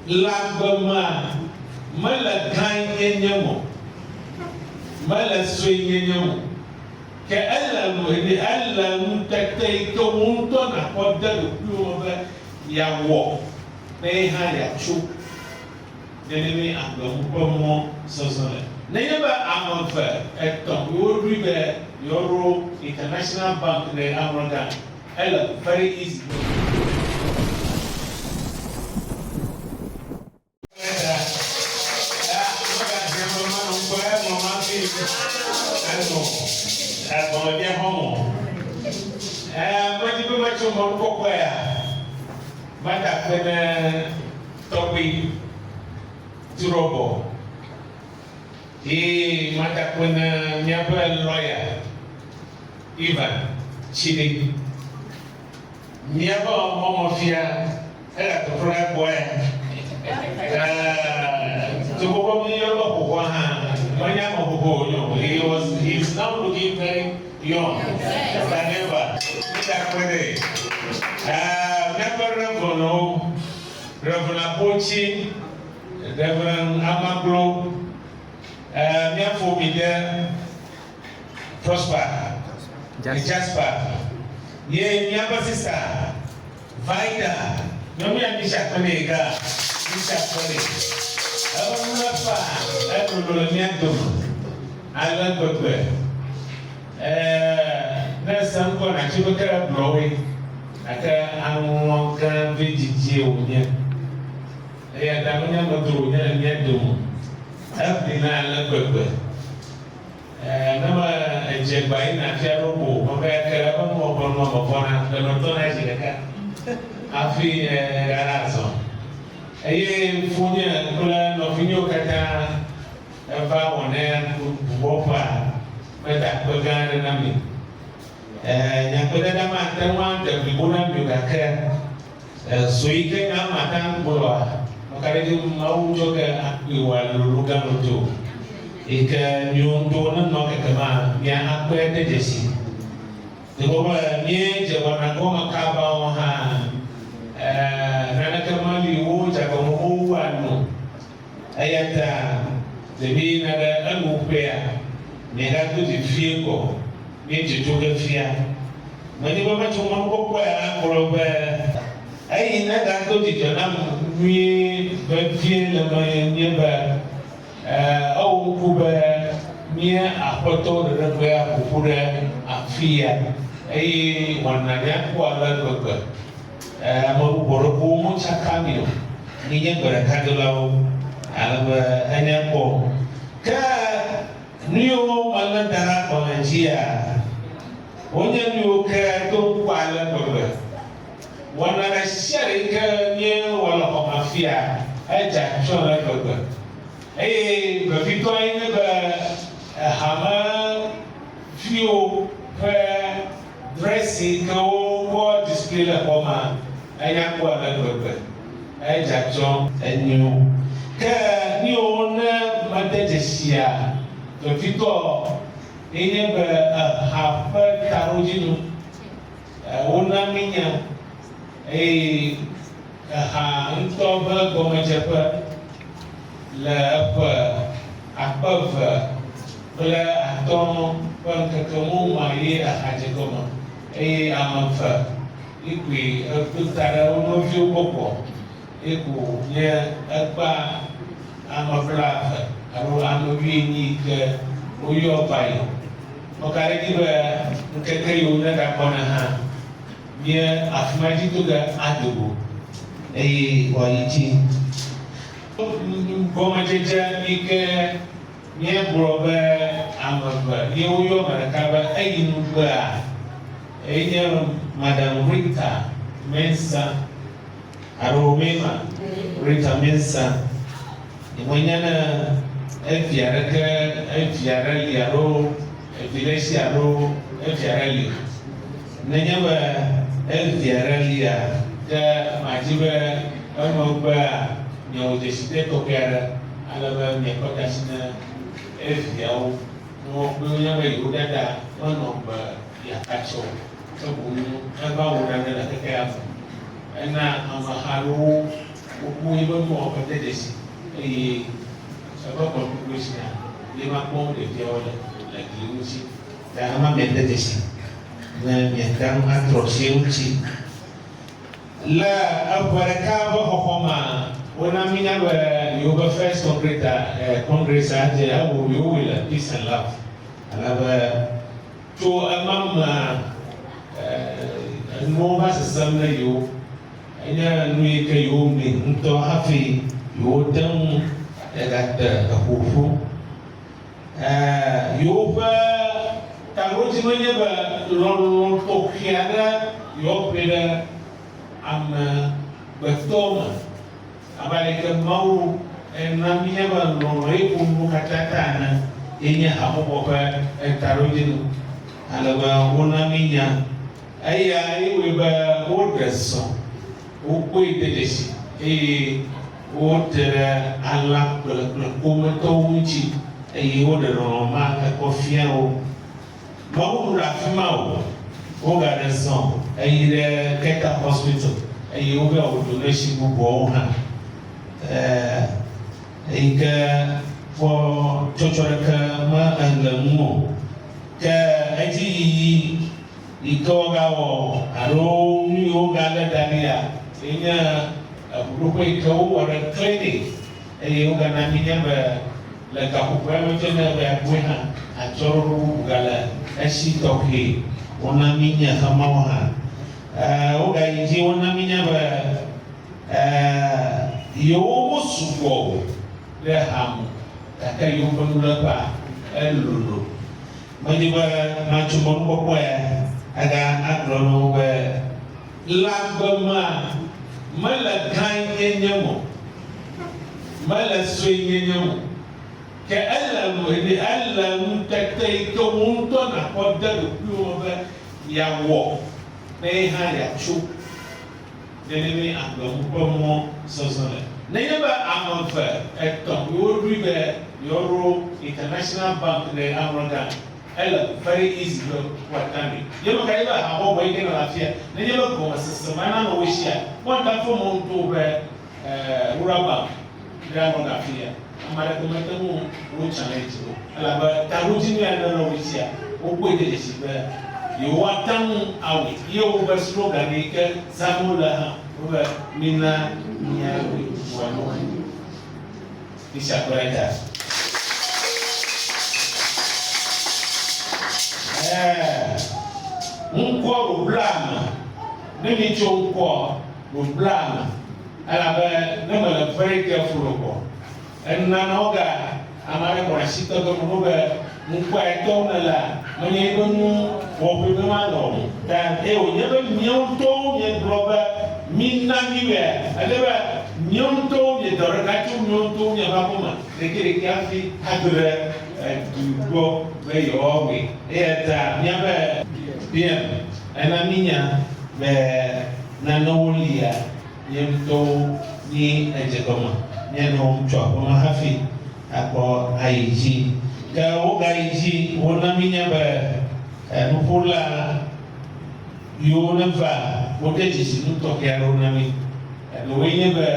Lagbama, Malakan Yenyamo, Malaswing Yenyamo, Kalam, the Alam Tate Tomuntona, what the Yawo, they had a troop, the enemy and the more social. Never am unfair at Tom, you will be there, Euro International Bank, the Anloga, very easy. Lawyer Ivan Chidi Niaba Momofia era to fry boy to go he's now looking very young than ever. Reverend Apochi, Reverend Amaglo, therefore be there, Prosper, Jasper, ye, Nyaba sister, Vida, no me and Bishop Panega, Bishop Panega. I love good. There's some one I should look at blowing. I can't visit I don't know and yet do. I've been a good. Never a jet by in a terrible, but I can't move on one the Noton I feel a razor. A Funia, Kulan of Kpatah, a vow on air to Wopa, but that began an army. Yankudama, the one that we wouldn't do that care. So you can have my time, Boa. Makaridim Maujoga, you are Lugano too. It can you don't knock a command, Yan Aqua Jesse. The woman near Javanagoma Kaba on her. Nanakamali wood a go Ayata, the being a pair, Negato di Fico, Nature to the fear. Many women to one book where I never go to Janam, we feel my neighbor. Oh, Kuba, near a photo, the river, who put a fear. A one night, what Morobo Chacamio, Nian Baracadolo, Alaba, Anapo, New Malandara Bonangia. When you care to Pilot, one of the Sherry near one of Mafia, a Jack Shona. Hey, the Victorian hammer, few, dressing, go, display a woman. I am one of I Jackson and you. New Madesia, the Victor, they never have heard Tarojino, Una Mina, a Hantover Gomajapa, La above La Atom, Pancacomo, my ear, a Hajacoma, a Amafa. Equi a Putara no few popo, Equal, yeah, a bar, I'm a brave, I'm a really Uyo Pai. Okariba, Kakayu, that upon a hand. Near Afmaji to the Adubu, a Waiti. Gomaja, Ike, near Brobe, I'm a Yo Maracaba, a Nuba. Madam Rita Mensa Aromema Rita Mensa Imonyana Efiarali Aro Efileshi Aro Efiarali Nanyaba Efiaralia the Majiba Omoba Nyo Deside Kokara Alaba Nekotashina Efiao no Bunyaba Yudada one of Yakacho. So, I found that I and now I'm a halo we even more of a legacy. A contribution, they might more the theology, like you see, the Hama legacy. Then you can atrocity. La Aparacava Homa, when I mean, you were first Congress, I will peace and love. I have to a mamma. No matter some you, and you can you me into happy, you don't that a hopeful. You were Tarotino long Tokiana, your brother, Bertoma, American Mau, and Namia, Lorepu, Mukatatana, in your home and Tarotino, and about Unamina. Aí we were orders o cuidadesi outra ala como touchi e outra normal a confiar o rafimao o garçom aí Kpatah hospital aí o donation bom aí que for chochoka ma angamo que aí itoga wo aro ni yoga la dania enya grupo ito wa clinic e yoga na minya ba la ka ko ba mo tena ba buena a choro gala ashi toki ona minya kama wa oga yiji ona minya ba yo musuko le ham ka yo bonula ba elulu majiba machumon ko kwa aga agrono we lagoma mala kanye nyamo mala soye nyamo ke alla ni alla mutatai to munto na koda do be ya wo ne ha ya chu ne agom pomo sosole ne ba amonfa eton wo du be yoro international bank ne Anloga very easy to watami. You know, I have a way to Lafia. Then you look for a system, and I know which year. One time for Monto, Uraba, Anloga Fia. I'm at the Matamu, which I need to do. But Tarutini, I don't know which year. What way did she bear? You want them out. You over slogan, Samula, over Mina, Nia, one. This apparatus. Unko blama nemi chonko blama ala ba na very careful ko en Anloga amare ko shito ko no ba unko eto na la mani bonu wo be ma no ta e o nyebe nyonto nye bloba minamiwoe aleba nyonto nye doraka tu nyonto nye bakoma rekere kafi hadre go be yowe eta nyabe bien ana minya be nanolia nyonto ni ejekoma nyano mchwa kwa hafi ako aiji ka o gaiji wona minya be mupula yonava woteji sinu tokiaro nami no wenye be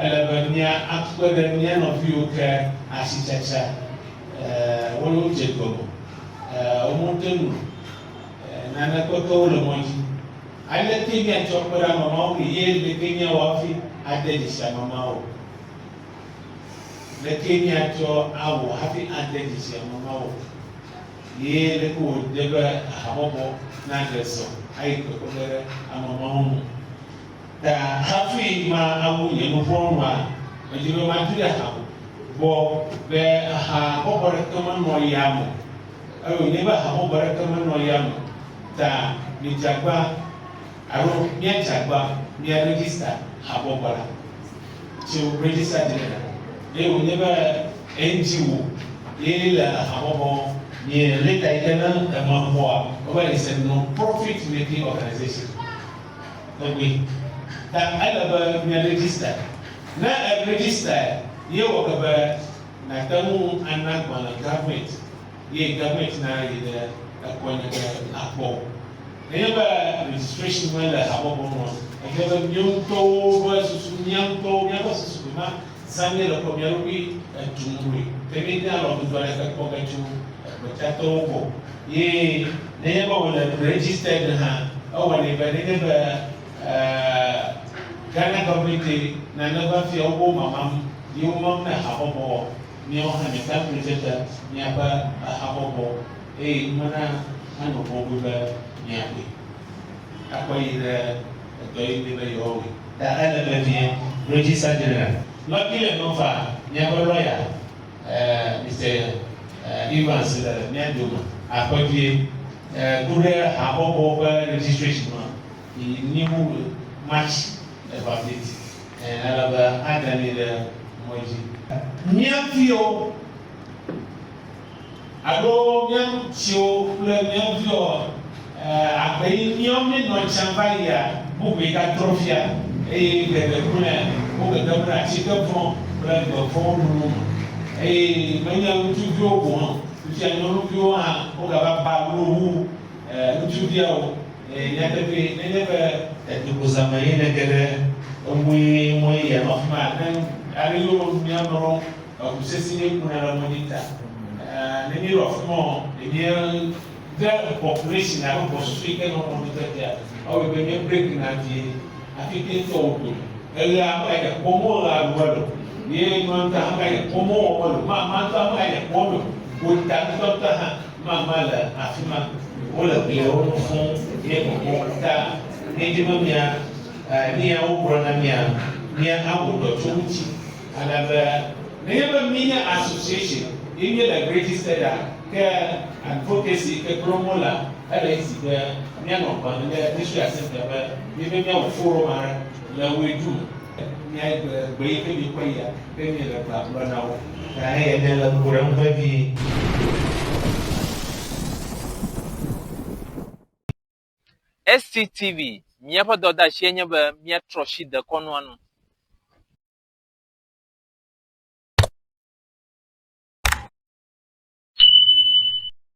alabania akwadania no fiuka asichacha wolo jekogo omotenu nana koko lo moji ale tinya chopora mama ye le Kenya wafi adeji mama o le Kenya cho awo hafi adeji mama o ye le ko deba hamobo na leso ai ko kolere amama ta hafi ma awu ye mo forma ejiro ma tira ha bo be ha ko bore kama no yamo ayo ne ba ha ko bore kama no yamo ta ni jagba aro ni jagba ni register ha bo bora so register de e o ne ba NGO ye la ha bo ni leta ikana da mamboa oba is a non-profit making organization we that alaba ni register na register ye wakaba na tamu anagba na government ye government na ye akwanya akpo ye ba registration wala habobo no Agora nyonto versus nyonto versus na sangue la première oui tumuri. Temi na lo do la ka ko ka tu chato ko. Ye ne ba wala registered ha o wala ba ne ba Ghana government na never fi obo mamam you mom na habobo ni o ha ne ka presenter ni aba habobo mana ano bobo ba ni abi akwai da doyi be yo wi da ana da fi register general luckily no fa ni aba lawyer Mr. Evans da ni adoma akwai kure habobo ba registration ni mu match about it and alaba adani the moji nyafio ado nyamchio le nyafio abai nyome no chambalia buwe ka trofia bebe kuna buwe dabra chikafon le bofon nu manya utuvio bon utia no vio a o ga ba lu utuvio nyatabe nenebe tukuzamaine kede mwe ya mafuma ariyo nyamoro kusesine kuna la monita nini rofmo ni the population na ko speak no monitor there o be me break na die afike to ko ela ba ya komo la wado ni man ta ha ya komo wado ma ta ma ya komo ko ta ta ha ma mala afima wala biyo fun ye ko ta ni dimamia ni ya ubro na ni ya abudo chunchi alaba ne ba minya association in the registered advocacy ke promola ala isi ga ni no ba ni district assembly ba ni be me forum ara la wedu ni ai gbe ke bi kwaya ke ni la ba na wo ka he ne la kuran ba bi SCTV miapa doda shenya ba mia troshi de kono anu